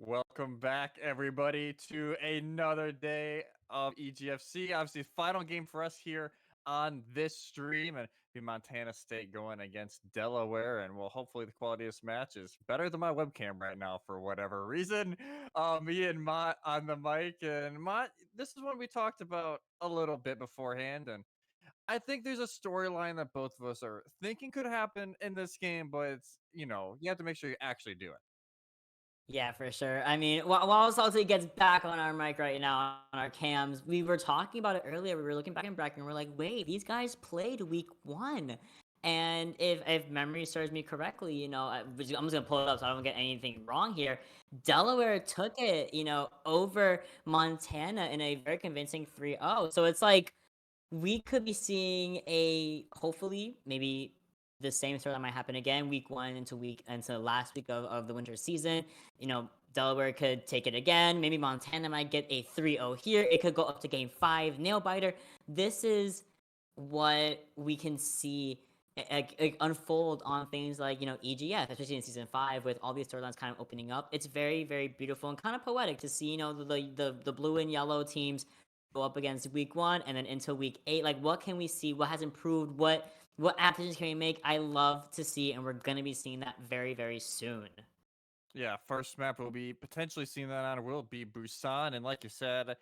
Welcome back, everybody, to another day of EGFC. Obviously, final game for us here on this stream, and the Montana State going against Delaware. And well, hopefully, the quality of this match is better than my webcam right now for whatever reason. Me and Mott on the mic, and Mott, this is what we talked about a little bit beforehand, and I think there's a storyline that both of us are thinking could happen in this game, but it's you have to make sure you actually do it. Yeah, for sure. I mean, while Salty gets back on our mic right now on our cams, we were talking about it earlier. We were looking back in bracket and we're like, wait, these guys played week one. And if memory serves me correctly, I'm just gonna pull it up so I don't get anything wrong here. Delaware took it, over Montana in a very convincing 3-0. So it's like we could be seeing a hopefully maybe the same story that might happen again week one into last week of the winter season. Delaware could take it again. Maybe Montana might get a 3-0 here. It could go up to game 5, nail biter. This is what we can see unfold on things like EGF, especially in season 5 with all these storylines kind of opening up. It's very, very beautiful and kind of poetic to see the blue and yellow teams go up against week one and then into week 8. Like, what can we see? What has improved? What adaptations can we make? I love to see, and we're gonna be seeing that very, very soon. Yeah, first map we'll be potentially seeing that on will be Busan, and like you said,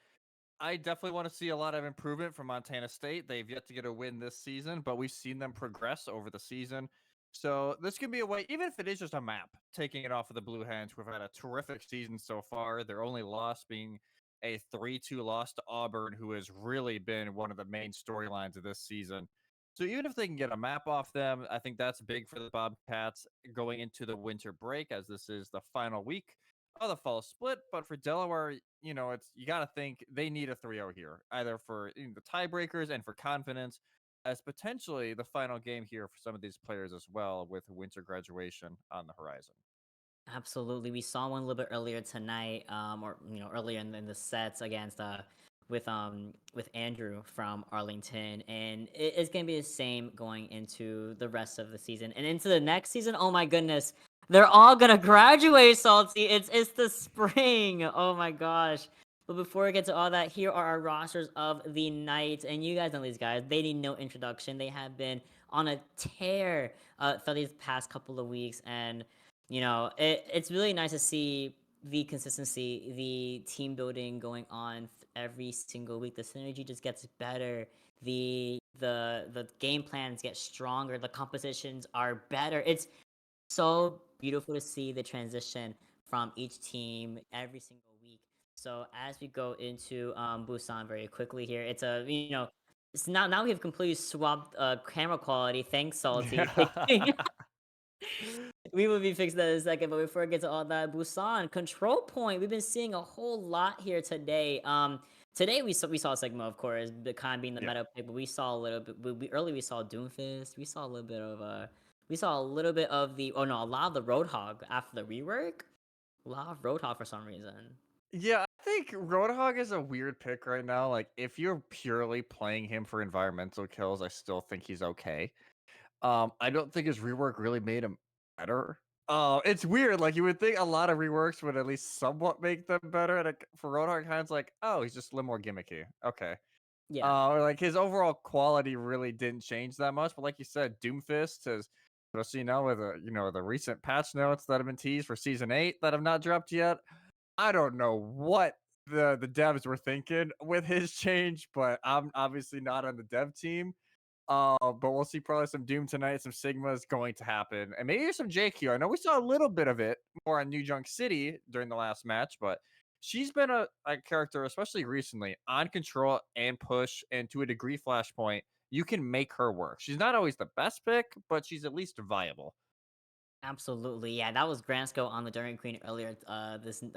I definitely want to see a lot of improvement from Montana State. They've yet to get a win this season, but we've seen them progress over the season. So this could be a way, even if it is just a map, taking it off of the Blue Hens, who've had a terrific season so far. Their only loss being a 3-2 loss to Auburn, who has really been one of the main storylines of this season. So even if they can get a map off them, I think that's big for the Bobcats going into the winter break, as this is the final week of the fall split. But for Delaware, it's you got to think they need a 3-0 here, either for the tiebreakers and for confidence, as potentially the final game here for some of these players as well, with winter graduation on the horizon. Absolutely, we saw one a little bit earlier tonight, or earlier in the sets against with Andrew from Arlington, and it's gonna be the same going into the rest of the season and into the next season. Oh my goodness, they're all gonna graduate, Salty. It's the spring. Oh my gosh. But before we get to all that, here are our rosters of the night, and you guys know these guys. They need no introduction. They have been on a tear for these past couple of weeks, and it's really nice to see the consistency, the team building going on every single week. The synergy just gets better. The game plans get stronger. The compositions are better. It's so beautiful to see the transition from each team every single week. So as we go into Busan very quickly here, it's a it's now we have completely swapped camera quality. Thanks, Salty. Yeah. We will be fixing that in a second, but before I get to all that, Busan control point. We've been seeing a whole lot here today. Today we saw Sigma, of course, the kind of being the Yeah. meta pick, but we saw a little bit. We saw Doomfist. We saw a little bit of we saw a little bit of the a lot of the Roadhog after the rework. A lot of Roadhog for some reason. Yeah, I think Roadhog is a weird pick right now. Like, if you're purely playing him for environmental kills, I still think he's okay. I don't think his rework really made him better. It's weird. Like, you would think a lot of reworks would at least somewhat make them better. And for Roadhog, it's like, oh, he's just a little more gimmicky. Okay. Yeah. Or like his overall quality really didn't change that much. But like you said, Doomfist has, especially now with the recent patch notes that have been teased for season 8 that have not dropped yet. I don't know what the devs were thinking with his change, but I'm obviously not on the dev team. But we'll see probably some Doom tonight. Some Sigma is going to happen, and maybe some JQ. I know we saw a little bit of it more on New Junk City during the last match, but she's been a character, especially recently, on control and push, and to a degree, Flashpoint. You can make her work. She's not always the best pick, but she's at least viable. Absolutely, yeah. That was Gransko on the During Queen earlier. This in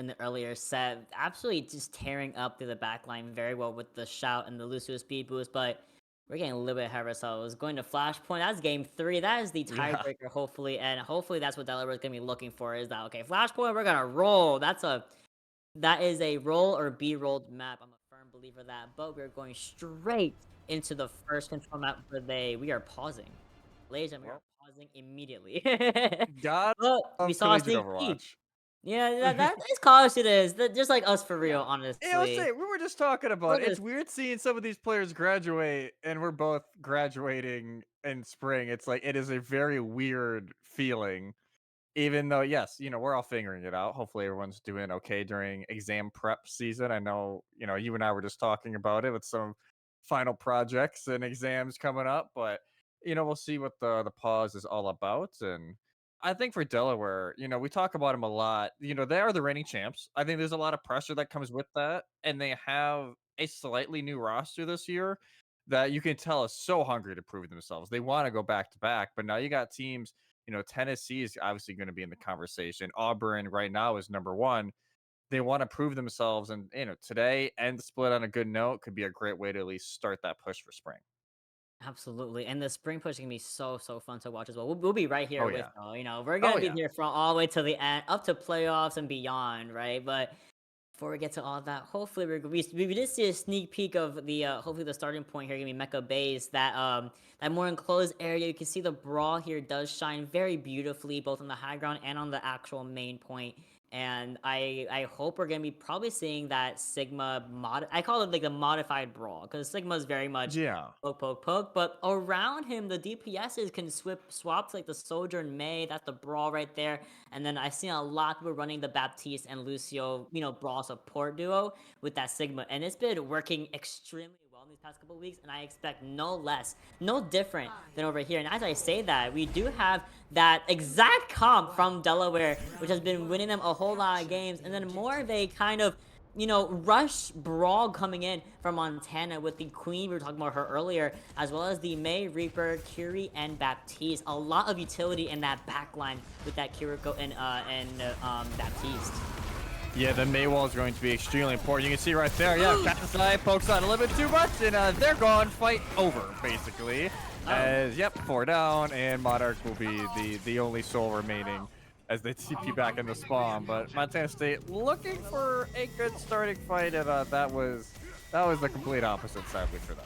the earlier set, absolutely just tearing up through the back line very well with the shout and the Lucio speed boost. But we're getting a little bit ahead of ourselves. Going to Flashpoint. That's game 3. That is the Yeah. tiebreaker, hopefully, and hopefully that's what Delaware is gonna be looking for. Is that okay? Flashpoint, we're gonna roll. That is a roll or be rolled map. I'm a firm believer of that. But we're going straight into the first control map for the day. We are pausing. Ladies and we are Well, pausing immediately. God Look, we of saw a collegiate sneak peek. Overwatch. Yeah, that is college students. Just like us for real, Yeah. Yeah, let's honestly. say we were just talking We're about it. It's just weird seeing some of these players graduate and we're both graduating in spring. It's like it is a very weird feeling. Even though, yes, we're all figuring it out. Hopefully everyone's doing okay during exam prep season. I know, you and I were just talking about it with some final projects and exams coming up, but we'll see what the pause is all about. And I think for Delaware, we talk about them a lot. They are the reigning champs. I think there's a lot of pressure that comes with that, and they have a slightly new roster this year that you can tell is so hungry to prove themselves. They want to go back to back, but now you got teams. Tennessee is obviously going to be in the conversation. Auburn right now is number one. They want to prove themselves, and today and the split on a good note could be a great way to at least start that push for spring. absolutely. And the spring push can be so fun to watch as well. We'll be right here Oh with yeah. y'all. We're Oh gonna be yeah. here from all the way to the end, up to playoffs and beyond, right? But before we get to all that, hopefully we did see a sneak peek of the hopefully the starting point here gonna be Mecca Base. That more enclosed area. You can see the brawl here does shine very beautifully, both on the high ground and on the actual main point. And I hope we're gonna be probably seeing that Sigma mod. I call it like the modified brawl because Sigma is very much Yeah. poke, poke, poke. But around him, the DPSs can swap to like the Soldier and May. That's the brawl right there. And then I've seen a lot of people running the Baptiste and Lucio, brawl support duo with that Sigma. And it's been working extremely well in these past couple of weeks. And I expect no less, no different than over here. And as I say that, we do have that exact comp from Delaware, which has been winning them a whole lot of games. And then more of a kind of rush brawl coming in from Montana with the Queen. We were talking about her earlier, as well as the May, Reaper, Curie, and Baptiste. A lot of utility in that back line with that Kiriko and Baptiste. Yeah, the Maywall is going to be extremely important. You can see right there, yeah, Katasai pokes on a little bit too much, and they're gone. Fight over, basically. As, yep, 4 down, and Monarch will be the only soul remaining as they TP back in the spawn. But Montana State looking for a good starting fight, and that was the complete opposite, sadly, for them.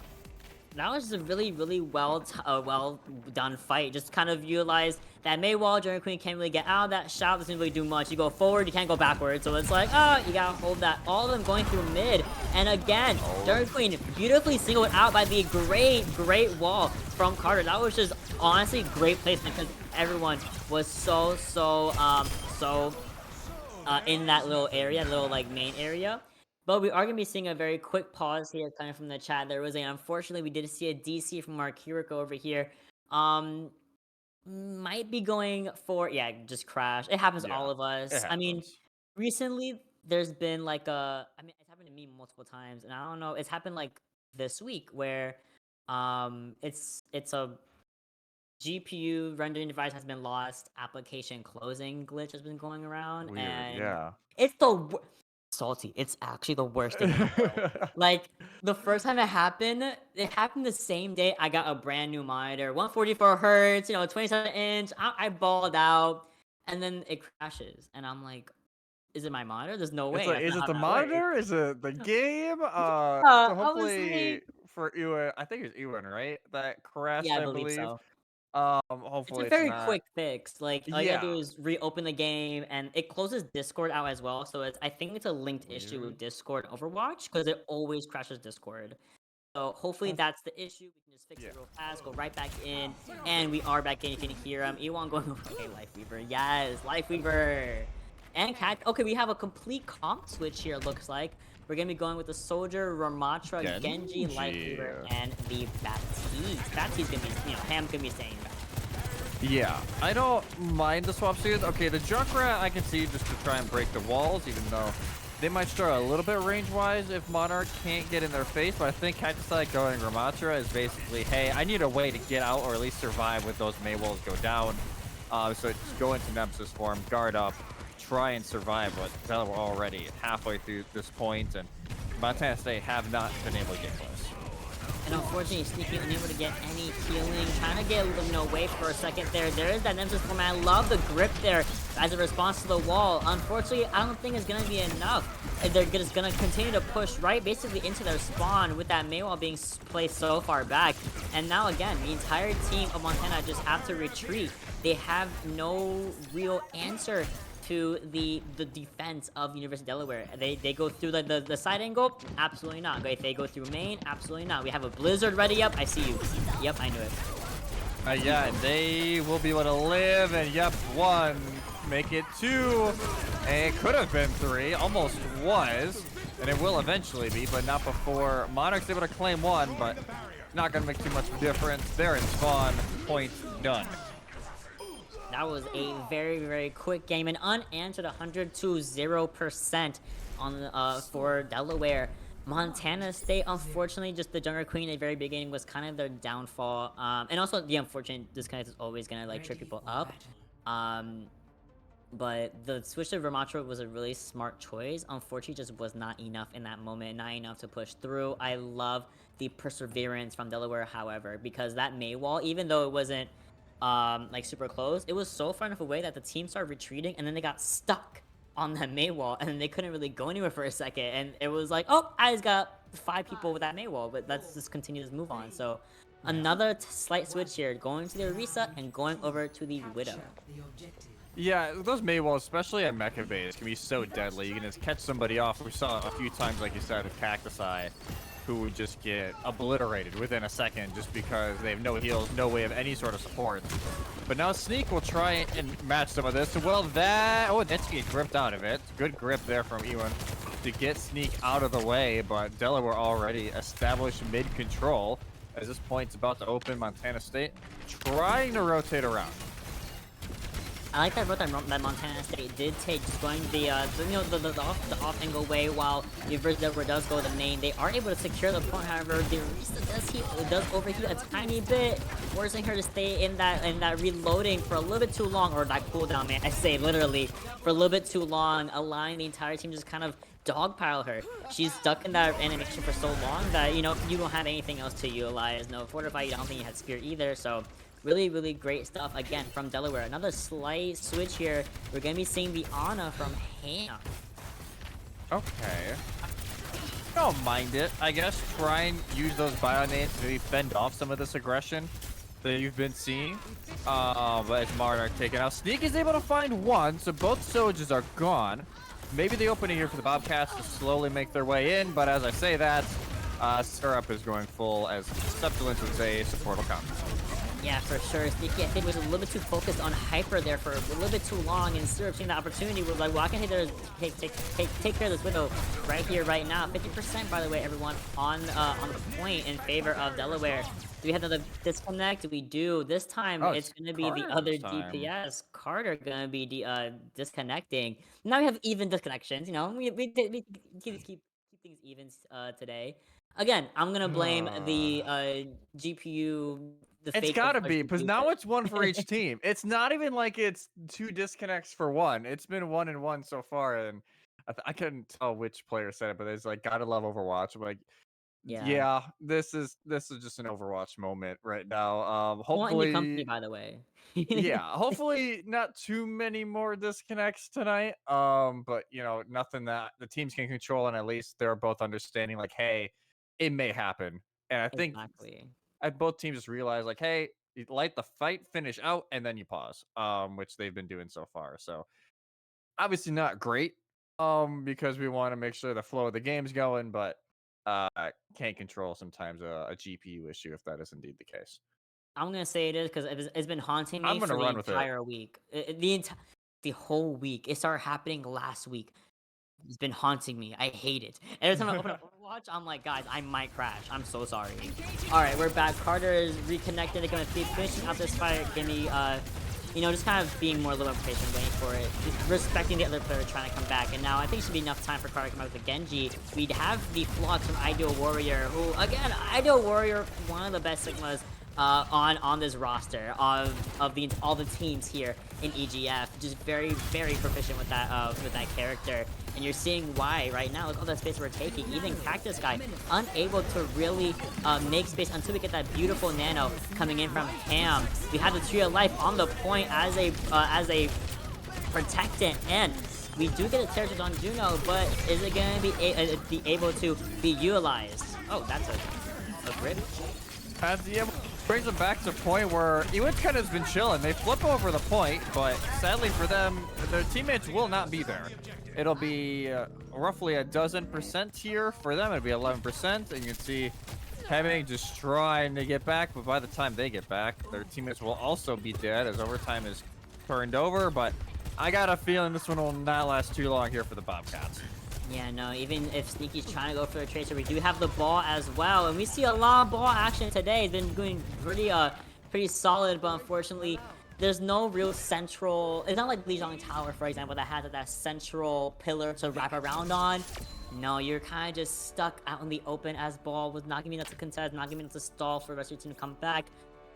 That was just a really well done fight. Just kind of utilized that May wall. Dairy Queen can't really get out of that shot. Doesn't really do much. You go forward, you can't go backwards. So it's like, you gotta hold that. All of them going through mid. And again, Dairy Queen beautifully singled out by the great wall from Carter. That was just honestly great placement because everyone was so in that little area, little like main area. But we are going to be seeing a very quick pause here, kind of from the chat. Unfortunately, we did see a DC from our Kiriko over here. Might be going for, just crash. It happens to all of us. I mean, recently, there's been like it's happened to me multiple times. And I don't know, it's happened like this week where it's a GPU rendering device has been lost. Application closing glitch has been going around. Weird, And yeah. it's salty. It's actually the worst thing in the world. Like, the first time it happened the same day I got a brand new monitor, 144 hertz, 27-inch. I balled out, and then it crashes, and I'm like, is it my monitor? There's no way. It's like, That's is not it how the that monitor? works. Is it the game? I So was like, hopefully for Ewan, I think it's Ewan, right? That crashed, yeah, I I believe believe. so. It's a Hopefully it's very not. quick fix. Like, all you gotta Yeah. do is reopen the game, and it closes Discord out as well. So I think it's a linked issue Weird. with Discord and Overwatch because it always crashes Discord. So hopefully that's the issue. We can just fix it real fast, go right back in, and we are back in. You can hear him. Ewan going, okay, Lifeweaver. Yes, Lifeweaver. And Cat. Okay, we have a complete comp switch here, it looks like. We're going to be going with the Soldier, Ramatra, Genji, Lifeweaver, and the Baptiste. Baptiste going to be, Ham's going to be staying back. Yeah, I don't mind the swap series. Okay, the Junkrat I can see just to try and break the walls, even though they might struggle a little bit range-wise if Monarch can't get in their face, but I think Cactusite going Ramatra is basically, hey, I need a way to get out or at least survive with those May walls go down. So just go into Nemesis form, guard up, try and survive, but we're already halfway through this point, and Montana State have not been able to get close. And unfortunately, Sneaky unable to get any healing. Trying to get away for a second there. There is that Nemesis form. I love the grip there as a response to the wall. Unfortunately, I don't think it's going to be enough. They're just going to continue to push right basically into their spawn with that Maywall being placed so far back. And now again, the entire team of Montana just have to retreat. They have no real answer to the defense of University of Delaware. They go through the side angle? Absolutely not. If they go through main? Absolutely not. We have a Blizzard ready up. I see you. Yep, I knew it. Yeah, they will be able to live, and yep, 1, make it 2, and it could have been 3, almost was, and it will eventually be, but not before. Monarch's able to claim 1, but not going to make too much difference. They're in spawn, point done. That was a very, very quick game, an unanswered 100 to 0% on for Delaware. Montana State, unfortunately, just the Jungle Queen at the very beginning was kind of their downfall. And also the unfortunate disconnect is always gonna like trip people up. But the switch to Vermatra was a really smart choice. Unfortunately, just was not enough in that moment, not enough to push through. I love the perseverance from Delaware, however, because that May wall, even though it wasn't like super close, it was so far enough away that the team started retreating, and then they got stuck on that May wall, and then they couldn't really go anywhere for a second, and it was like, oh, I just got 5 people with that May wall, but let's just continue to move on. So another slight switch here, going to the Orisa and going over to the Widow. Yeah, those May walls, especially at Mecha Base, can be so deadly. You can just catch somebody off. We saw a few times, like you said, with Cactuseye, who would just get obliterated within a second just because they have no heals, no way of any sort of support. But now Sneak will try and match some of this. Well, that's get gripped out of it. Good grip there from Ewan to get Sneak out of the way, but Delaware already established mid-control. As this point's about to open, Montana State trying to rotate around. I like that route that Montana State did take, just going the off angle way while University of Delaware does go to the main. They are able to secure the point, however, the Orisa does overheat a tiny bit, forcing her to stay in that reloading for a little bit too long, or that cooldown, man. I say literally for a little bit too long, allowing the entire team just kind of dogpile her. She's stuck in that animation for so long that you don't have anything else to utilize. No fortify, you don't think you had spear either, so. Really, really great stuff, again, from Delaware. Another slight switch here. We're going to be seeing the Ana from Ham. Okay. I don't mind it. I guess try and use those bio nades to maybe fend off some of this aggression that you've been seeing. But it's Monarch taken out. Sneak is able to find 1, so both Sojas are gone. Maybe they open it here for the Bobcats to slowly make their way in, but as I say that, Syrup is going full as Subtilence would say support will come. Yeah, for sure. Sneaky, I think, was a little bit too focused on Hyper there for a little bit too long, and Syrup seeing the opportunity was like, well, I can take care of this Widow right here, right now. 50%, by the way, everyone, on the point in favor of Delaware. Do we have another disconnect? We do. This time, it's going to be the other DPS. Carter going to be disconnecting. Now we have even disconnections. We keep things even today. Again, I'm going to blame the GPU. It's gotta be, because now it's 1 for each team. It's not even like it's 2 disconnects for 1. It's been 1 and 1 so far, and I couldn't tell which player said it, but it's like, gotta love Overwatch. I'm like, yeah, this is just an Overwatch moment right now. Hopefully, company, by the way. Yeah, hopefully not too many more disconnects tonight. But nothing that the teams can control, and at least they're both understanding, like, hey, it may happen, and I think. Exactly. Both teams just realize, like, hey, you light the fight, finish out, and then you pause, which they've been doing so far. So obviously not great, because we want to make sure the flow of the game's going, but can't control sometimes a GPU issue if that is indeed the case. I'm gonna say it is because it's been haunting me for the entire week. The whole week. It started happening last week. It's been haunting me. I hate it. Every time I open up Overwatch, I'm like, guys, I might crash. I'm so sorry. All right, we're back. Carter is reconnected. They're gonna be finishing out this fight. Give me, just kind of being more a little bit patient, waiting for it, just respecting the other player trying to come back. And now I think it should be enough time for Carter to come out with a Genji. We'd have the Flux from Ideal Warrior, who, again, Ideal Warrior, one of the best Sigmas on this roster of all the teams here in EGF. Just very, very proficient with that character. And you're seeing why right now. Look at all that space we're taking. Even Cactus Guy unable to really make space until we get that beautiful nano coming in from Ham. We have the Tree of Life on the point as a protectant, and we do get a territory on Juno, but is it going to be able to be utilized? Oh, that's a grip. brings them back to a point where Ewins kind of has been chilling. They flip over the point, but sadly for them, their teammates will not be there. It'll be roughly a dozen% here for them. It'll be 11%, and you can see Hemming just trying to get back, but by the time they get back, their teammates will also be dead as overtime is turned over. But I got a feeling this one will not last too long here for the Bobcats. Yeah, no, even if Sneaky's trying to go for a tracer, we do have the ball as well. And we see a lot of ball action today. It's been going pretty solid, but unfortunately, there's no real central... It's not like Lijiang Tower, for example, that has that central pillar to wrap around on. No, you're kind of just stuck out in the open as ball was not giving enough to contest, not giving enough to stall for the rest of your team to come back.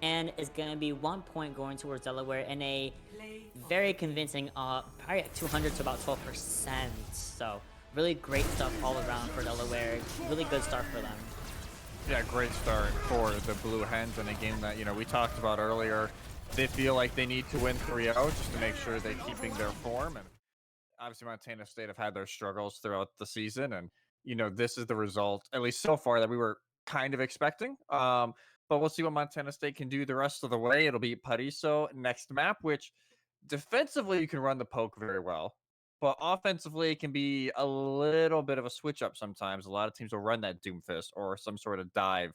And it's going to be 1 point going towards Delaware in a very convincing, probably at 200 to about 12%. So really great stuff all around for Delaware. Really good start for them. Yeah, great start for the Blue Hens in a game that, you know, we talked about earlier. They feel like they need to win 3-0 just to make sure they're keeping their form. And obviously Montana State have had their struggles throughout the season. And, you know, this is the result, at least so far, that we were kind of expecting. But we'll see what Montana State can do the rest of the way. It'll be Pariso next map, which defensively you can run the poke very well. But offensively, it can be a little bit of a switch up sometimes. A lot of teams will run that Doomfist or some sort of dive.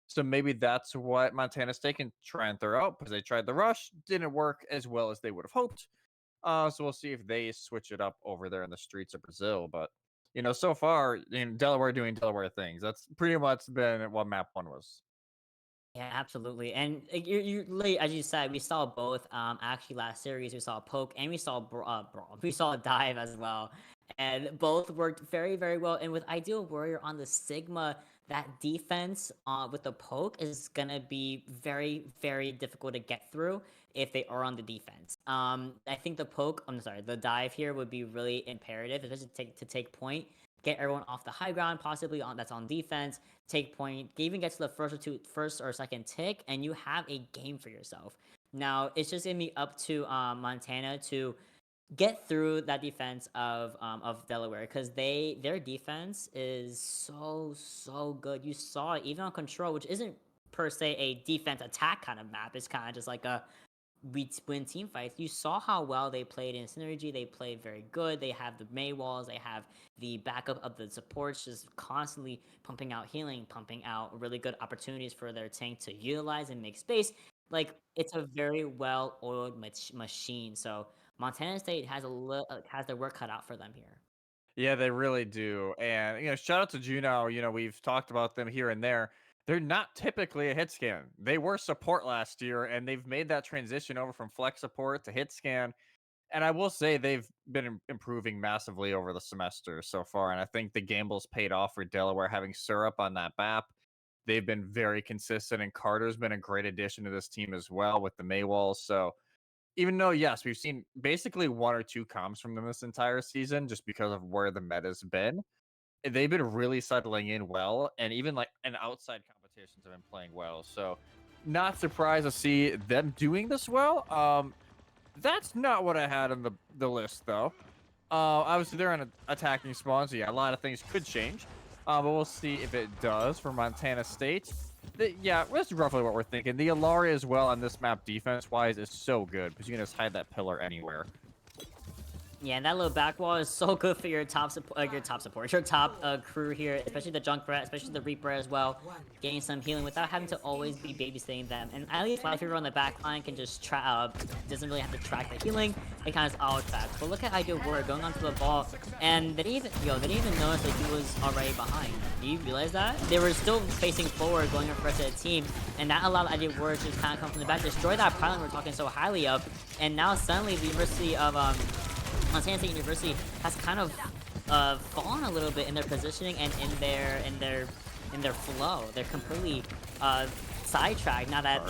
So maybe that's what Montana State can try and throw out because they tried the rush. Didn't work as well as they would have hoped. So we'll see if they switch it up over there in the streets of Brazil. But, you know, so far, Delaware doing Delaware things. That's pretty much been what map 1 was. Yeah, absolutely. And you as you said, we saw both. Actually, last series we saw a poke and we saw brawl. We saw a dive as well, and both worked very, very well. And with Ideal Warrior on the Sigma, that defense with the poke is gonna be very, very difficult to get through if they are on the defense. I think the poke, the dive here would be really imperative, especially to take point. Get everyone off the high ground, possibly that's on defense. Take point, even get to the first or second tick, and you have a game for yourself. Now it's just gonna be up to Montana to get through that defense of Delaware, because their defense is so good. You saw it even on Control, which isn't per se a defense attack kind of map. It's kind of just like a we win team fights. You saw how well they played in Synergy. They played very good. They have the May walls. They have the backup of the supports just constantly pumping out healing, pumping out really good opportunities for their tank to utilize and make space. Like, it's a very well-oiled machine. So Montana State has their work cut out for them here. Yeah, they really do. And, you know, shout out to Juno. You know, we've talked about them here and there. They're not typically a hit scan. They were support last year, and they've made that transition over from flex support to hit scan. And I will say they've been improving massively over the semester so far. And I think the gambles paid off for Delaware having Syrup on that map. They've been very consistent, and Carter's been a great addition to this team as well with the Maywalls. So even though, yes, we've seen basically 1 or 2 comps from them this entire season just because of where the meta's been, they've been really settling in well, and even like in outside competitions have been playing well. So not surprised to see them doing this well. That's not what I had on the list though. Obviously they're on attacking spawn, so yeah, a lot of things could change. But we'll see if it does for Montana State. Yeah, that's roughly what we're thinking. The Alaria as well on this map defense-wise is so good because you can just hide that pillar anywhere. Yeah, and that little back wall is so good for your top crew here, especially the Junkrat, especially the Reaper as well, getting some healing without having to always be babysitting them. And at least Life Fever on the back line can just doesn't really have to track the healing. It kind of auto tracks. But look at Ideal Warrior going onto the ball, and they didn't even notice that he was already behind. Do you realize that? They were still facing forward, going for the rest of the team, and that allowed Ideal Warrior to just kind of come from the back, destroy that pylon we're talking so highly of, and now suddenly the University of Montana State University has kind of fallen a little bit in their positioning and in their flow. They're completely sidetracked now that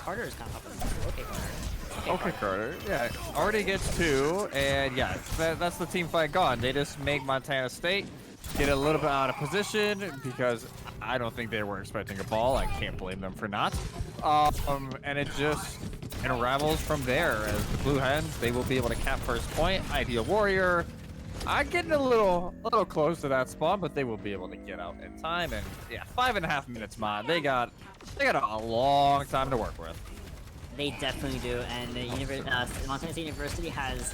Carter is kind of up in the middle. Okay, Carter. Yeah, already gets 2, and yeah, that's the team fight gone. They just make Montana State get a little bit out of position because I don't think they were expecting a ball. I can't blame them for not. And it just unravels from there as the Blue Hens, they will be able to cap first point. Ideal Warrior I'm getting a little close to that spawn, but they will be able to get out in time. And yeah, 5.5 minutes, mod. They got a long time to work with. They definitely do, and the Montana State University has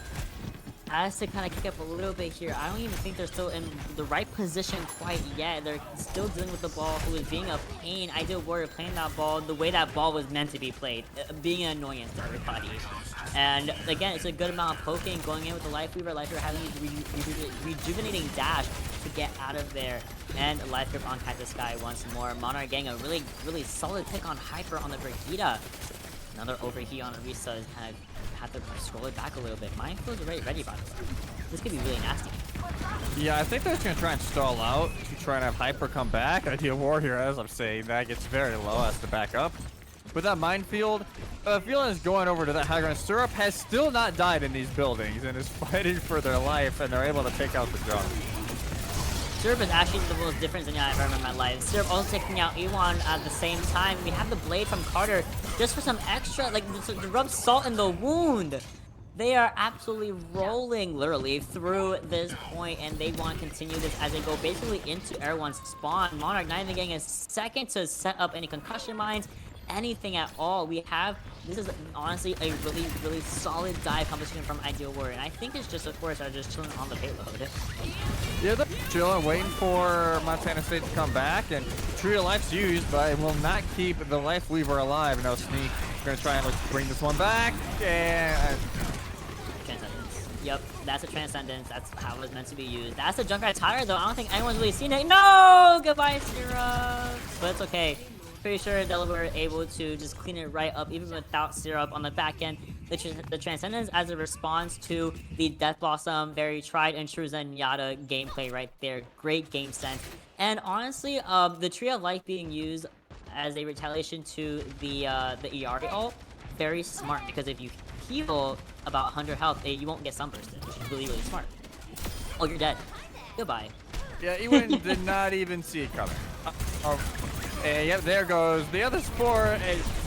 to kind of kick up a little bit here. I don't even think they're still in the right position quite yet. They're still dealing with the ball, who is being a pain. Ideal Warrior playing that ball the way that ball was meant to be played, being an annoyance to everybody. And again, it's a good amount of poking, going in with the Life Weaver. Life Weaver having his rejuvenating dash to get out of there. And Life Grip on Cactus Sky once more. Monarch getting a really, really solid pick on Hyper on the Brigida. Another overheat on Arisa is kind of have to scroll it back a little bit. Minefield is ready, by the way. This could be really nasty. Yeah, I think they're just going to try and stall out to try and have Hyper come back. Ideal Warrior, as I'm saying, that gets very low, has to back up. With that Minefield, feeling is going over to that high ground. Syrup has still not died in these buildings and is fighting for their life, and they're able to take out the junk. Syrup is actually the most different thing I've ever met in my life. Syrup also taking out Ewan at the same time. We have the blade from Carter just for some extra, like, to rub salt in the wound. They are absolutely rolling, literally, through this point, and they want to continue this as they go basically into everyone's spawn. Monarch not even getting a second to set up any concussion mines, anything at all. This is honestly a really, really solid dive competition from Ideal Warrior, and I think it's just, of course, are just chilling on the payload. Yeah, they're chilling, waiting for Montana State to come back, and Tree of Life's used, but it will not keep the Life Weaver alive. No Sneak. Gonna try and bring this one back, and Transcendence. Yep, that's a Transcendence. That's how it was meant to be used. That's a Junkrat Tire, though. I don't think anyone's really seen it. No! Goodbye, Syrup! But it's okay. Pretty sure Delaware able to just clean it right up, even without Syrup on the back end. The Transcendence as a response to the Death Blossom, very tried and true Zenyatta gameplay right there. Great game sense. And honestly, the Tree of Life being used as a retaliation to the ER ult, very smart, because if you heal about 100 health, you won't get sunbursted, which is really, really smart. Oh, you're dead. Goodbye. yeah, Ewan did not even see it coming. And yep, there goes the other sport.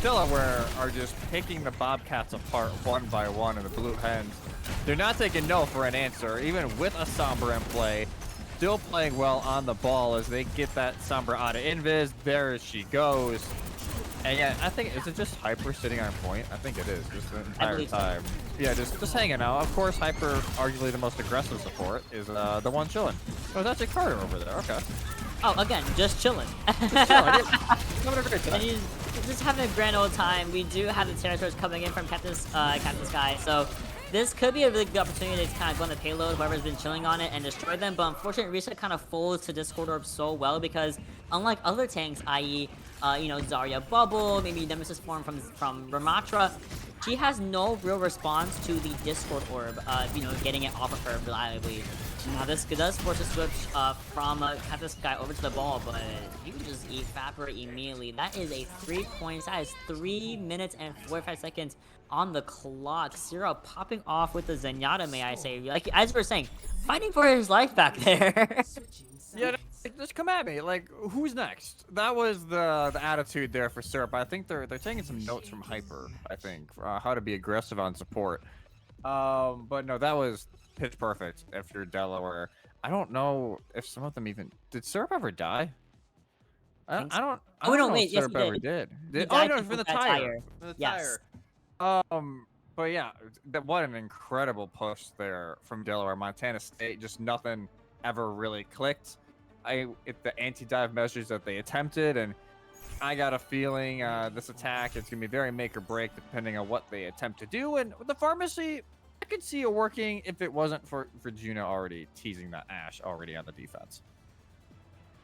Delaware are just picking the Bobcats apart one by one in the blue hens. They're not taking no for an answer, even with a Sombra in play. Still playing well on the ball as they get that Sombra out of invis. There she goes. And yeah, I think, is it just Hyper sitting on point? I think it is, just the entire time. So. Yeah, just hanging out. Of course, Hyper, arguably the most aggressive support, is the one chilling. Oh, that's a Carter over there. Okay. Oh, again, just chilling. Just chilling. Yeah. Having a great time. And he's just having a grand old time. We do have the territories coming in from Captain Sky, so this could be a really good opportunity to kind of go on the payload, whoever's been chilling on it, and destroy them. But unfortunately, Risa kind of folds to Discord Orb so well because, unlike other tanks, i.e., Zarya Bubble, maybe Nemesis form from Ramatra, she has no real response to the Discord Orb, getting it off of her reliably. Now this does force a switch from Captain Sky over to the ball, but you can just evaporate immediately. That is a 3 points. That is 3 minutes and 45 seconds on the clock. Syrup popping off with the Zenyatta, may I say. Like, as we were saying, fighting for his life back there. Yeah, just come at me. Like, who's next? That was the attitude there for Syrup. I think they're taking some notes from Hyper, I think, for how to be aggressive on support. But no, that was pitch perfect if you're Delaware. I don't know if some of them even... Did Syrup ever die? I don't know if Syrup ever did. Oh, no, for the tire. For the tire. But yeah, what an incredible push there from Delaware. Montana State, just nothing ever really clicked. The anti-dive measures that they attempted, and I got a feeling this attack is going to be very make or break depending on what they attempt to do. And with the pharmacy, I could see it working if it wasn't for Juno already teasing that Ashe already on the defense.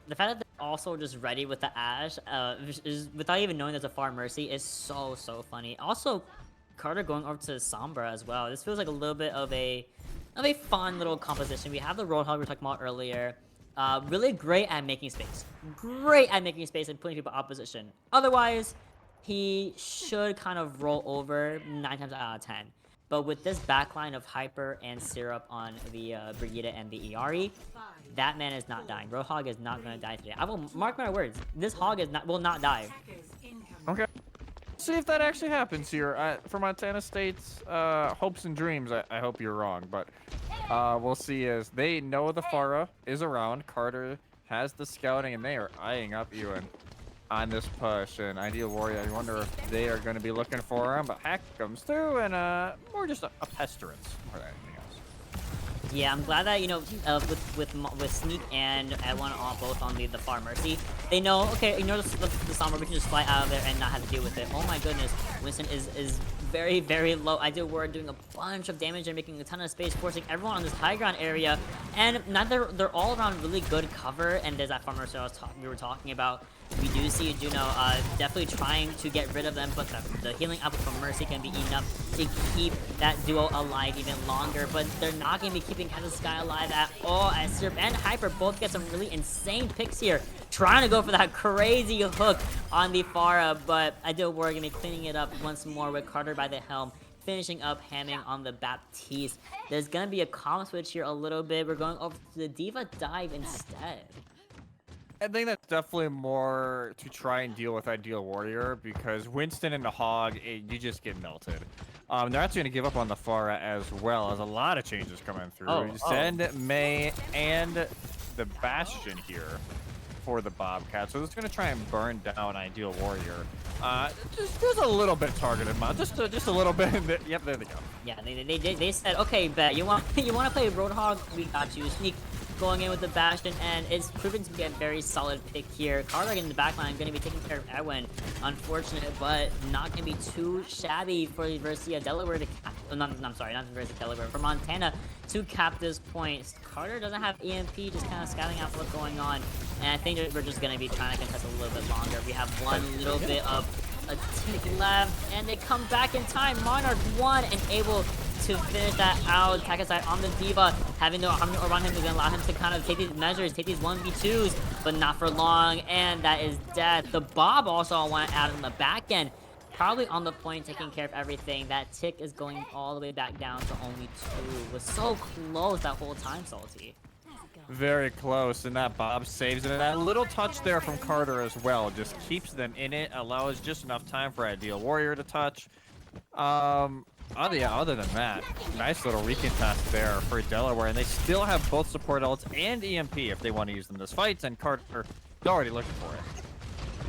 The fact that they're also just ready with the Ashe, without even knowing there's a Far Mercy, is so funny. Also, Carter going over to Sombra as well. This feels like a little bit of a fun little composition. We have the Roadhog we were talking about earlier. Really great at making space. Great at making space and putting people in opposition. Otherwise, he should kind of roll over 9 times out of 10. But with this backline of Hyper and Syrup on the Brigida and the ERE, that man is not dying. Roadhog is not going to die today. I will mark my words. This hog will not die. Okay. See if that actually happens here. For Montana State's hopes and dreams, I hope you're wrong. But we'll see as they know the Pharah is around. Carter has the scouting, and they are eyeing up Ewan on this push. And Ideal Warrior, I wonder if they are going to be looking for him, but Hack comes through, and more just a pestilence more than anything else. Yeah, I'm glad that with Sneak and Edwin on both on the Far Mercy, they know, okay, ignore the Sombra, we can just fly out of there and not have to deal with it. Oh my goodness, Winston is very, very low. Ideal Warrior doing a bunch of damage and making a ton of space, forcing everyone on this high ground area, and they're all around really good cover. And there's that Far Mercy we were talking about. We do see Juno definitely trying to get rid of them, but the healing output from Mercy can be enough to keep that duo alive even longer. But they're not going to be keeping Cat of the Sky alive at all, as Syrup and Hyper both get some really insane picks here, trying to go for that crazy hook on the Pharah. But Ideal Warrior going to be cleaning it up once more with Carter by the helm, finishing up hamming on the Baptiste. There's going to be a comp switch here a little bit. We're going over to the D.Va dive instead. I think that's definitely more to try and deal with Ideal Warrior, because Winston and the Hog, you just get melted. They're actually going to give up on the Pharah as well, as a lot of changes coming through. Send May and the Bastion here for the Bobcat. So it's going to try and burn down Ideal Warrior. Just a little bit targeted, man. Just a little bit. Yep, there they go. Yeah, they said, okay, bet you want to play Roadhog, we got you. Sneak going in with the Bastion, and it's proven to be a very solid pick here. Carter in the backline going to be taking care of Edwin. Unfortunate, but not going to be too shabby for the University of Delaware to cap. I'm sorry, not the University of Delaware, for Montana to cap this point. Carter doesn't have EMP, just kind of scouting out what's going on, and I think that we're just going to be trying to contest a little bit longer. We have one little bit of a tick left, and they come back in time. Monarch won and able to finish that out. Takasai on the D.Va, having no armor around him is going to allow him to kind of take these measures, take these 1v2s, but not for long, and that is death. The Bob also I want to add on the back end, probably on the point, taking care of everything. That tick is going all the way back down to only 2. Was so close that whole time, Salty. Very close, and that Bob saves it. And that little touch there from Carter as well just keeps them in it, allows just enough time for Ideal Warrior to touch. Other than that, nice little recontest there for Delaware, and they still have both support ults and EMP if they want to use them this fight, and Carter is already looking for it.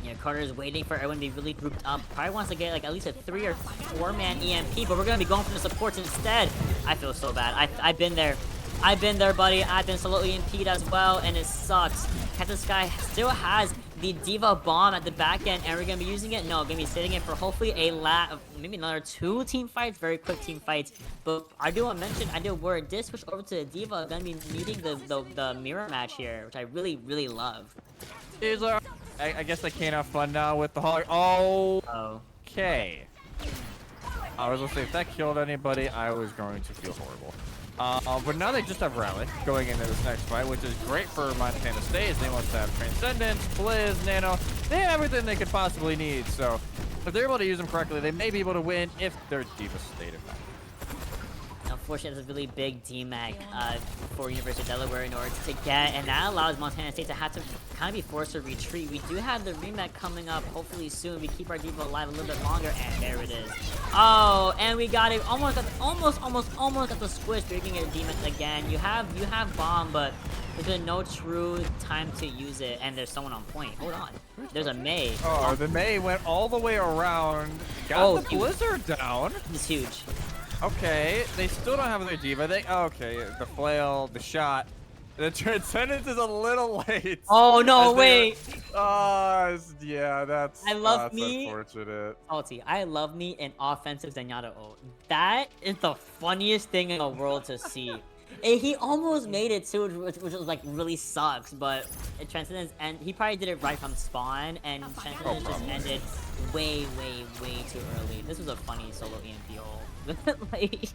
Yeah, Carter is waiting for everyone to be really grouped up. Probably wants to get like at least a 3 or 4-man EMP, but we're going to be going for the supports instead. I feel so bad. I've been there. I've been there, buddy. I've been solo EMP'd as well, and it sucks. Cat the Sky still has the D.Va bomb at the back end, and we're going to be using it. No, going to be sitting it for hopefully maybe another 2 team fights, very quick team fights. But I do want to mention, I do word this switch over to the D.Va, going to be meeting the mirror match here, which I really, really love. I guess they can't have fun now with the Hog. Oh. Okay. I was going to say, if that killed anybody, I was going to feel horrible. But now they just have Rally going into this next fight, which is great for Montana State. They must have Transcendence, Blizz, Nano. They have everything they could possibly need. So if they're able to use them correctly, they may be able to win if they're D.Va State in fact. Unfortunately, that's a really big DMAG for University of Delaware in order to get, and that allows Montana State to have to kind of be forced to retreat. We do have the rematch coming up hopefully soon. We keep our D.Va alive a little bit longer, and there it is. Oh, and we got it. Almost got the squish, but you're gonna get a demon again. You have bomb, but there's been no true time to use it, and there's someone on point. Hold on. There's a May. Oh, the May went all the way around. Got the Blizzard down. It's huge. Okay, they still don't have their D.Va. Okay, the flail, the shot. The Transcendence is a little late. Oh, no, wait. Yeah, that's unfortunate. Salty, I love me an offensive Zenyatta ult. That is the funniest thing in the world to see. And he almost made it too, which was like really sucks, but Transcendence, and he probably did it right from spawn, and Transcendence just ended way too early. This was a funny solo EMP ult. Like,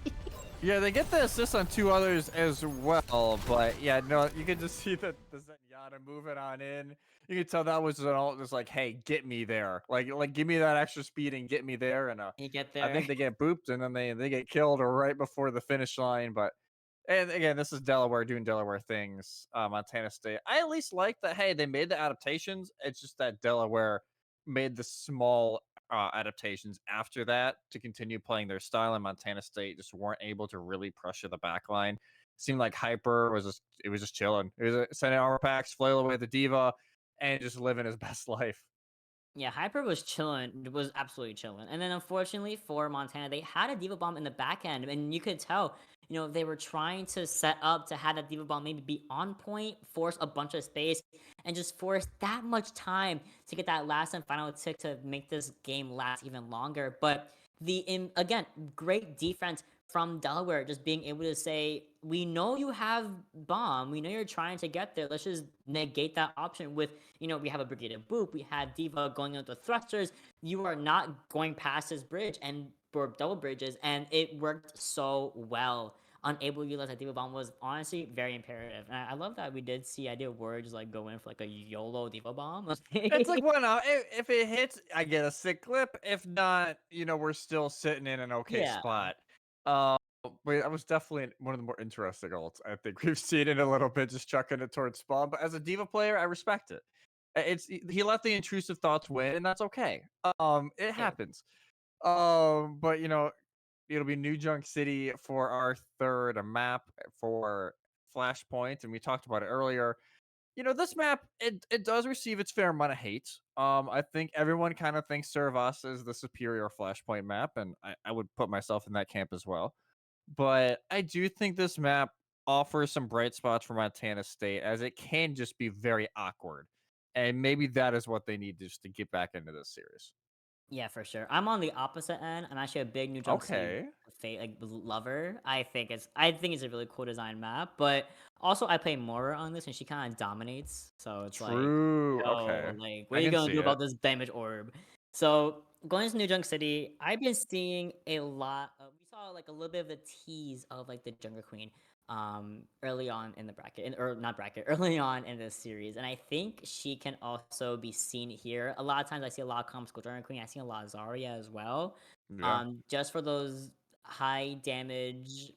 yeah, they get the assist on 2 others as well, but yeah, no, you can just see the Zenyatta moving on in. You can tell that was an ult just like, hey, get me there. Like give me that extra speed and get me there. And you get there. I think they get booped and then they get killed right before the finish line. But and again, this is Delaware doing Delaware things. Montana State. I at least like that. Hey, they made the adaptations. It's just that Delaware made the small adaptations after that to continue playing their style, and Montana State just weren't able to really pressure the back line. Seemed like Hyper was just chilling. It was sending armor packs, flail away the diva, and just living his best life. Yeah, Hyper was chilling, was absolutely chilling. And then unfortunately for Montana, they had a Diva Bomb in the back end, and you could tell, they were trying to set up to have that Diva Bomb maybe be on point, force a bunch of space, and just force that much time to get that last and final tick to make this game last even longer. But again, great defense from Delaware, just being able to say, we know you have bomb, we know you're trying to get there, let's just negate that option with, we have a Brigade of Boop, we have Diva going into thrusters, you are not going past this bridge and or double bridges, and it worked so well. Unable to utilize that Diva Bomb was honestly very imperative. And I love that we did see Idea Words like go in for like a YOLO Diva Bomb. It's like, well, no, if it hits, I get a sick clip. If not, we're still sitting in an okay Yeah. spot. But I was definitely one of the more interesting ults I think we've seen in a little bit, just chucking it towards spawn. But as a diva player, I respect it. He let the intrusive thoughts win, and that's okay. It Yeah. happens. But it'll be New Junk City for our third map for Flashpoint, and we talked about it earlier. This map, it does receive its fair amount of hate. I think everyone kind of thinks Serve Us is the superior Flashpoint map, and I would put myself in that camp as well. But I do think this map offers some bright spots for Montana State, as it can just be very awkward. And maybe that is what they need just to get back into this series. Yeah, for sure. I'm on the opposite end. I'm actually a big New Junk City Okay. lover. I think it's a really cool design map, but also I play Mora on this and she kind of dominates. So it's like, True. yo, Okay. like what I are you can gonna see do it. about this damage orb? So going to New Junk City, I've been seeing a lot of we saw like a little bit of the tease of like the Jungle Queen early on in the bracket or not bracket early on in this series, and I think she can also be seen here. A lot of times I see a lot of comps go Jungle Queen, I see a lot of Zarya as well, Yeah. just for those high damage,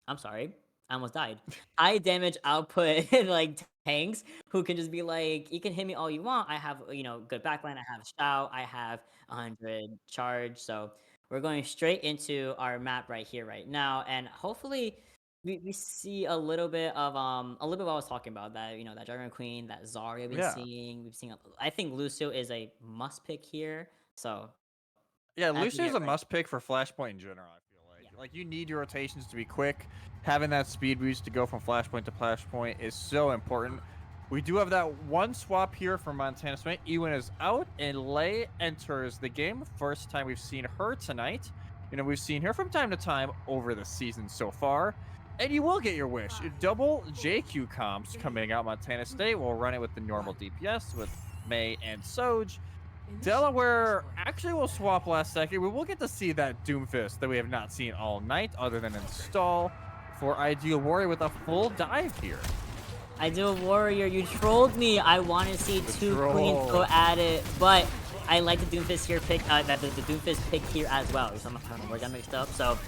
I'm sorry, I almost died. High damage output like tanks who can just be like, you can hit me all you want. I have good backline. I have shout. I have 100 charge. So we're going straight into our map right here, right now, and hopefully we see a little bit of what I was talking about, that that Dragon Queen, that Zarya we've been Yeah. seeing. I think Lucio is a must pick here. So Yeah, as we Lucia's get a right, must pick for Flashpoint in general, I feel like. yeah. Like, you need your rotations to be quick. Having that speed boost to go from Flashpoint to Flashpoint is so important. We do have that one swap here from Montana State. Ewan is out, and Lei enters the game. First time we've seen her tonight. We've seen her from time to time over the season so far. And you will get your wish. Double JQ comps coming out. Montana State will run it with the normal DPS with Mei and Soj. Delaware actually will swap last second. We will get to see that Doomfist that we have not seen all night, other than install for Ideal Warrior with a full dive here. Ideal Warrior, you trolled me. I want to see two troll. queens go at it, but I like the Doomfist here pick. The Doomfist pick here as well. So I'm words got mixed up. So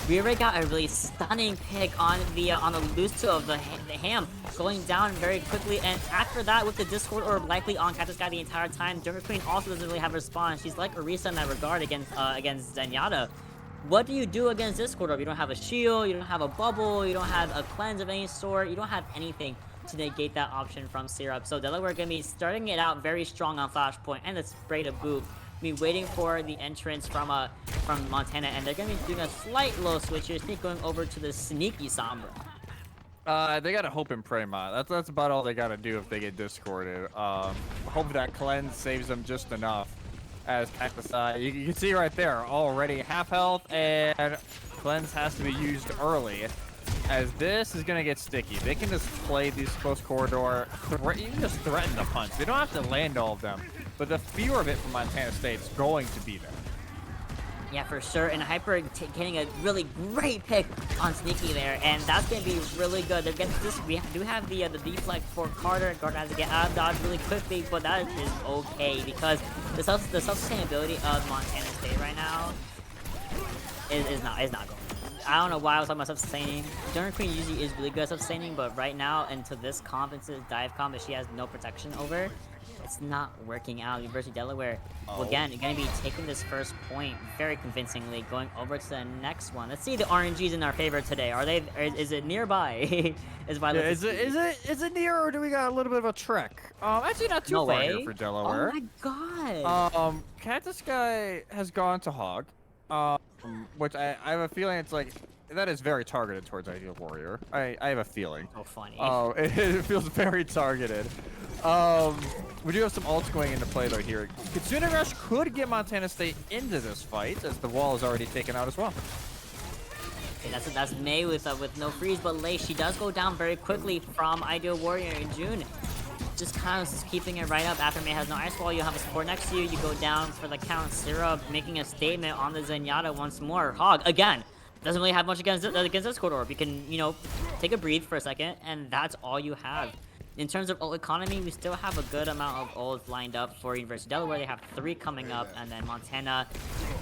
we already got a really stunning pick on the Lucio of the Ham going down very quickly, and after that with the Discord Orb likely on Cactus Guy the entire time, Jungle Queen also doesn't really have a response. She's like Orisa in that regard against Zenyatta. What do you do against Discord Orb? You don't have a shield, you don't have a bubble, you don't have a cleanse of any sort, you don't have anything to negate that option from Syrup. So Delaware gonna be starting it out very strong on Flashpoint and the spray to boot. Be waiting for the entrance from Montana, and they're gonna be doing a slight low switch here, sneak going over to the sneaky Sombra. They gotta hope and pray, Ma. That's about all they gotta do if they get discorded. Hope that cleanse saves them just enough. As Cactus you can see right there, already half health, and cleanse has to be used early. As this is gonna get sticky. They can just play these close corridor. You can just threaten the punch. They don't have to land all of them, but the fear of it from Montana State is going to be there. Yeah, for sure. And Hyper getting a really great pick on Sneaky there, and that's gonna be really good. They're getting this. We do have the deflect for Carter. Carter has to get out of dodge really quickly, but that is okay because the self-sustainability of Montana State right now is not going. I don't know why I was talking about self-sustaining. Jungle Queen usually is really good at self-sustaining, but right now, into this comp, into this dive comp that she has no protection over, It's not working out. University of Delaware, Oh. again, going to be taking this first point very convincingly, going over to the next one. Let's see the RNGs in our favor today. Are they? Is it nearby? Is it near, or do we got a little bit of a trek? Actually not too No far way. here for Delaware. Oh my god. Cactus Guy has gone to Hog, which I have a feeling it's like that is very targeted towards Ideal Warrior. I have a feeling. So funny. It feels very targeted. We do have some ults going into play though here. Kitsune Rush could get Montana State into this fight, as the wall is already taken out as well. Okay, that's May with no freeze, but Lei, she does go down very quickly from Ideal Warrior in June. Just kind of keeping it right up. After May has no ice wall, you have a support next to you. You go down for the count. Syrup making a statement on the Zenyatta once more. Hog again doesn't really have much against this corridor. You can, you know, take a breathe for a second, and that's all you have. In terms of ult economy, we still have a good amount of ults lined up for University of Delaware. They have 3 coming up, and then Montana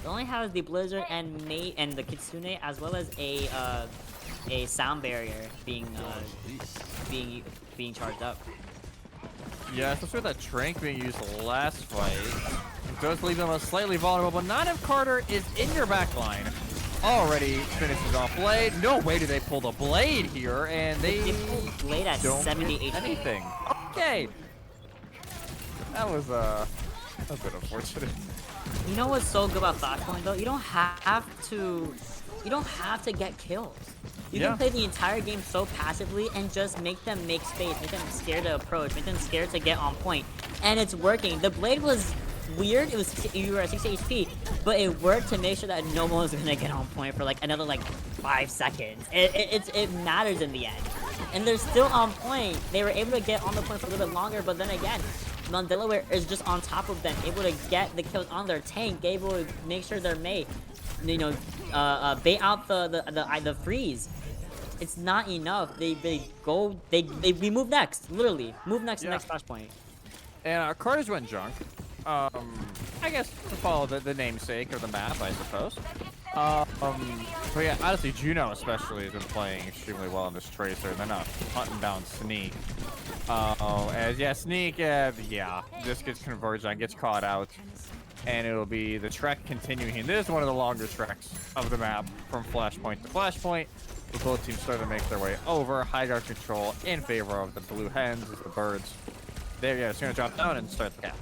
only has the Blizzard and May and the Kitsune, as well as a sound barrier being charged up. Yeah, especially with that Trank being used last fight. It does leave them slightly vulnerable, but not if Carter is in your back line. Already finishes off Blade. No way do they pull the Blade here, and they pulled Blade at don't 70 get HP. anything. Okay. That was a bit unfortunate. You know what's so good about Flashpoint though? You don't have to get kills. You can play the entire game so passively and just make them make space, make them scared to approach, make them scared to get on point. And it's working. The Blade was weird. It was, you were at 60 HP, but it worked to make sure that no one was gonna get on point for like another 5 seconds. It matters in the end. And they're still on point. They were able to get on the point for a little bit longer, but then again, Delaware is just on top of them, able to get the kills on their tank, able to make sure they're made, you know, bait out the freeze. It's not enough. We move next, literally move next to next flashpoint. And Carter's went junk. I guess to follow the namesake of the map, I suppose. But yeah, honestly, Juno especially has been playing extremely well on this Tracer. They're not hunting down Sneak. Sneak, this gets converged on, gets caught out. And it'll be the trek continuing. And this is one of the longer treks of the map from flashpoint to flashpoint. The both teams start to make their way over. High guard control in favor of the blue hens as the birds. It's going to drop down and start the cap.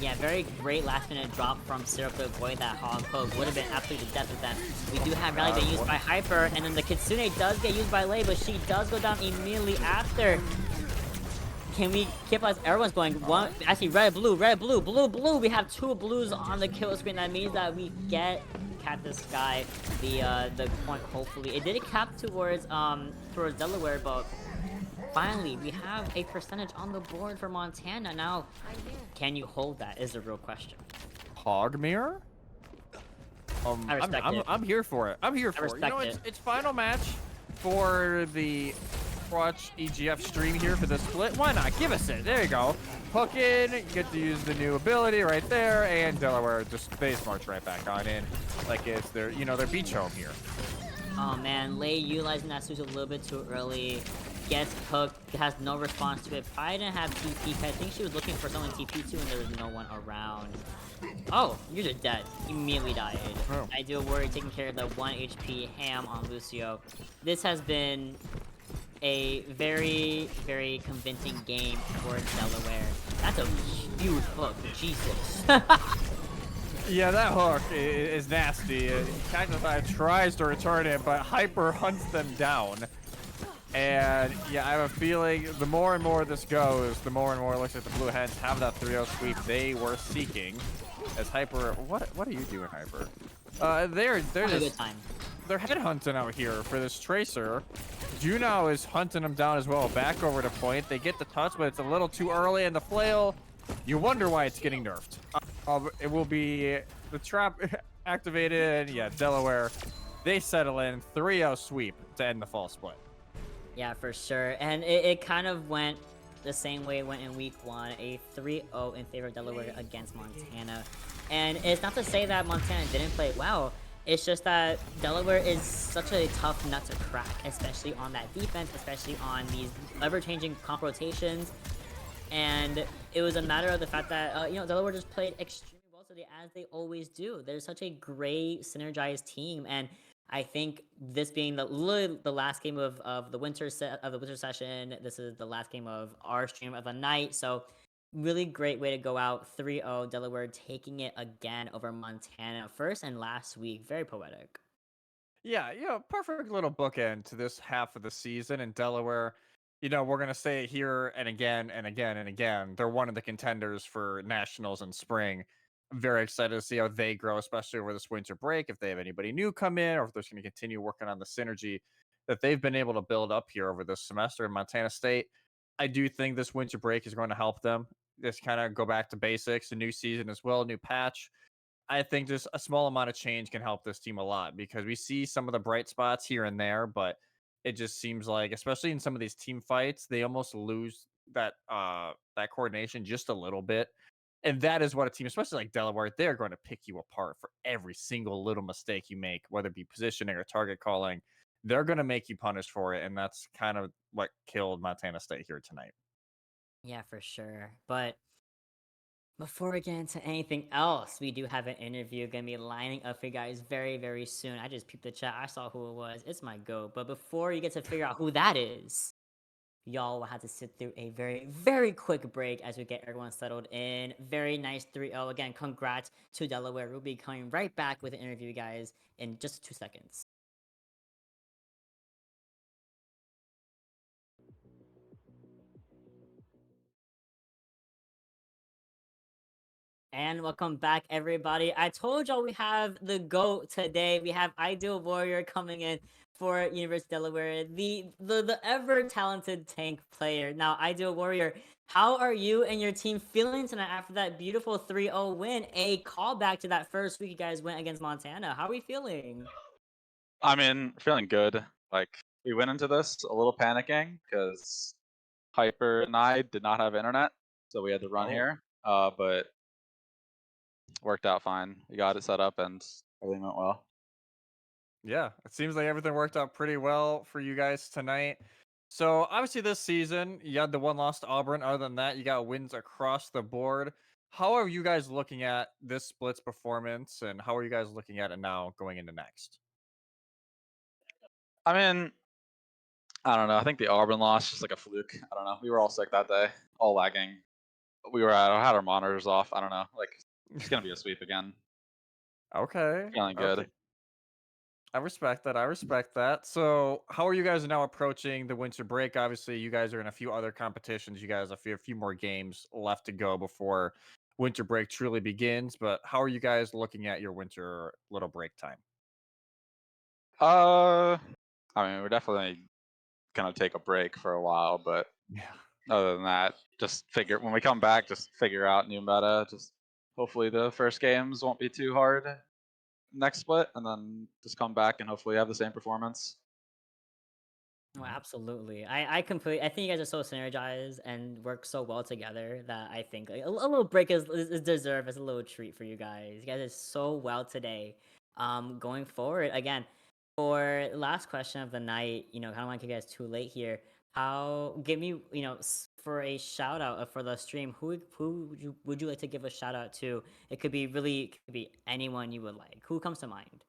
Yeah, very great last minute drop from Syrup to avoid that hog poke. Would have been absolutely the death of them. We do have Rally being used by Hyper, and then the Kitsune does get used by Lei, but she does go down immediately after. Can we keep us? Everyone's going one. Actually, red, blue, blue, blue. We have 2 blues on the kill screen. That means that we get Cactus Guy the point. Hopefully, it did cap towards Delaware, but finally we have a percentage on the board for Montana. Now, can you hold that? Is the real question. Hog mirror? I respect it. I'm here for it. I'm here for it. You know, it's final match for the Overwatch EGF stream here for the split. Why not? Give us it. There you go. Hook in. You get to use the new ability right there, and Delaware just face march right back on in, like it's their their beach home here. Oh man, Lei utilizing that switch a little bit too early. Gets hooked, has no response to it. Probably didn't have TP. I think she was looking for someone TP too, and there was no one around. Oh, you're just dead. Immediately died. Oh. I do worry taking care of the 1 HP ham on Lucio. This has been a very, very convincing game for Delaware. That's a huge hook. Jesus. Yeah, that hook is nasty. Cactus tries to return it, but Hyper hunts them down. And yeah, I have a feeling the more and more this goes, the more and more it looks like the Blue Hens have that 3-0 sweep they were seeking. As Hyper, what are you doing, Hyper? They're just they're headhunting out here for this Tracer. Juno is hunting them down as well. Back over to point. They get the touch, but it's a little too early, and the flail. You wonder why it's getting nerfed. It will be the trap activated. Yeah, Delaware. They settle in 3-0 sweep to end the fall split. Yeah, for sure. And it kind of went the same way it went in week 1, a 3-0 in favor of Delaware against Montana. And it's not to say that Montana didn't play well. It's just that Delaware is such a tough nut to crack, especially on that defense, especially on these ever-changing comp rotations. And it was a matter of the fact that Delaware just played extremely well today, as they always do. They're such a great synergized team, and I think this being the last game of the winter session, this is the last game of our stream of the night. So really great way to go out 3-0. Delaware taking it again over Montana, first and last week. Very poetic. Yeah, perfect little bookend to this half of the season in Delaware. We're going to say it here and again and again and again. They're one of the contenders for nationals in spring. I'm very excited to see how they grow, especially over this winter break. If they have anybody new come in, or if they're going to continue working on the synergy that they've been able to build up here over this semester in Montana State. I do think this winter break is going to help them. Just kind of go back to basics, a new season as well, new patch. I think just a small amount of change can help this team a lot because we see some of the bright spots here and there, but it just seems like, especially in some of these team fights, they almost lose that coordination just a little bit. And that is what a team, especially like Delaware, they're going to pick you apart for every single little mistake you make, whether it be positioning or target calling. They're going to make you punish for it, and that's kind of what killed Montana State here tonight. Yeah, for sure. But before we get into anything else, we do have an interview gonna be lining up for you guys very, very soon. I just peeped the chat. I saw who it was. It's my goat. But before you get to figure out who that is, y'all will have to sit through a very, very quick break as we get everyone settled in. Very nice 3-0. Again, congrats to Delaware. We'll be coming right back with an interview, guys, in just 2 seconds. And welcome back, everybody. I told y'all we have the GOAT today. We have Ideal Warrior coming in for University of Delaware, the ever talented tank player. Now, Ideal Warrior, how are you and your team feeling tonight after that beautiful 3-0 win? A callback to that first week you guys went against Montana. How are we feeling? I mean, feeling good. Like, we went into this a little panicking because Hyper and I did not have internet, so we had to run here. But worked out fine. We got it set up and everything went well. Yeah, it seems like everything worked out pretty well for you guys tonight. So obviously this season you had the one loss to Auburn. Other than that, you got wins across the board. How are you guys looking at this split's performance, and how are you guys looking at it now going into next? I mean, I don't know. I think the Auburn loss was like a fluke. I don't know. We were all sick that day, all lagging. Had our monitors off. I don't know. Like, it's gonna be a sweep again. Okay. Feeling Okay. good. I respect that. I respect that. So, how are you guys now approaching the winter break? Obviously, you guys are in a few other competitions. You guys have a few more games left to go before winter break truly begins. But how are you guys looking at your winter little break time? I mean, we're definitely gonna take a break for a while, but Yeah. other than that, just when we come back, just figure out new meta. Just hopefully the first games won't be too hard next split, and then just come back and hopefully have the same performance. Oh, absolutely. I think you guys are so synergized and work so well together that I think like, a little break is deserved as a little treat for you guys. You guys are so well today. Going forward again for last question of the night. Kind of want to get you guys too late here. Give me for a shout out for the stream. Who would you like to give a shout out to? It could be anyone you would like. Who comes to mind?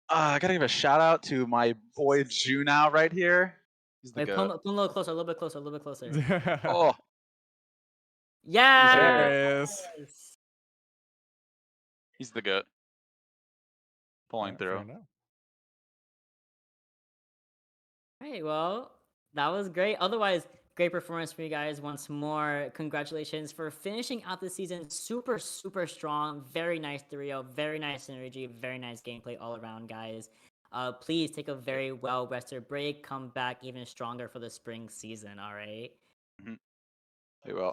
I gotta give a shout out to my boy Junow right here. He's the Wait, pull, goat. pull a little closer, a little bit closer, a little bit closer. Oh, Yes! There it is. he's the goat. Pulling Fair through. enough. Hey, well, that was great. Otherwise, great performance for you guys once more. Congratulations for finishing out the season super, super strong. Very nice 3-0, very nice synergy, very nice gameplay all around, guys. Please take a very well rested break. Come back even stronger for the spring season, all right? He will.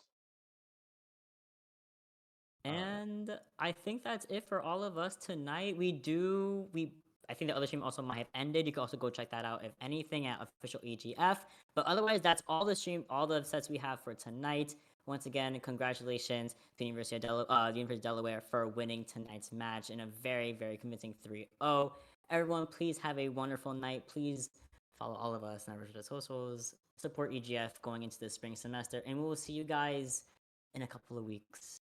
And I think that's it for all of us tonight. I think the other stream also might have ended. You can also go check that out if anything at official EGF. But otherwise, that's all all the sets we have for tonight. Once again, congratulations to the University of Delaware for winning tonight's match in a very, very convincing 3-0. Everyone, please have a wonderful night. Please follow all of us on our socials, support EGF going into the spring semester, and we will see you guys in a couple of weeks.